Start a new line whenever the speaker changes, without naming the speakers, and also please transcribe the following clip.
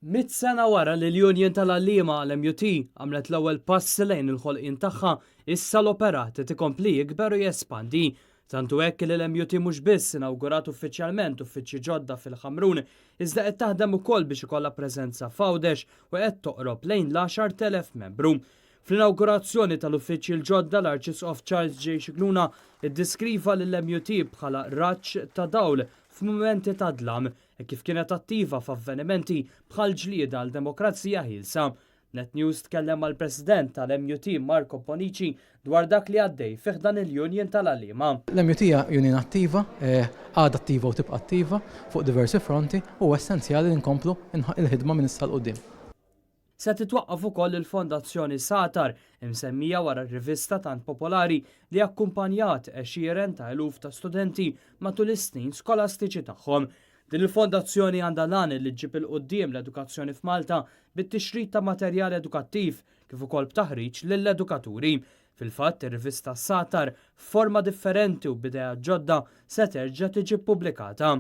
100 sena wara li l-Union tal-Għalliema għal-MUT għamlet l-ewwel passi lejn il-ħolqien tagħha, issa l-operat tikompli jikber u jespandi. Tantu hekk li l-MUT mhux biss inawgurat uffiċjalment uffiċċji ġodda fil-Ħamrun, iżda qed taħdem ukoll biex ikollha preżenza f'Għawdex u qed toqrob lejn l-10,000 membru. Fl-inawgurazzjoni tal-uffiċċji l-ġodda l-Arċisqof Charles J. Xikluna iddiskriva lill-MUT bħala raġġ ta' dawl f'mumenti ta' dlam e kif kienet attiva f'avvenimenti bħal ġlieda għal demokrazija ħilsa. Net News tkellem mal-President tal-MUT Marco Bonici dwar dak li għaddej fih dan il-Union tal-Għalliema.
L-MUT hija Union attiva, għadha attiva u tibqa' attiva fuq diversi fronti u essenzjali li nkomplu il-ħidma minn issa l-qudiem.
Se titwaqqaf ukoll il-Fondazzjoni Satar, imsemmija wara r-rivista tant popolari li akkumpanjat għexieren ta' eluf ta' studenti matul is-snin skolastiċi tagħhom. Din il-fondazzjoni għandha lan li ġġib il-qudiem l-edukazzjoni f'Malta bit-tixrid ta' materjal edukattiv kif ukoll b'taħriġ lill-edukaturi. Fil-fatt, ir-rivista Satar f'forma differenti u b'idea ġodda se terġa' tiġi ppubblikata.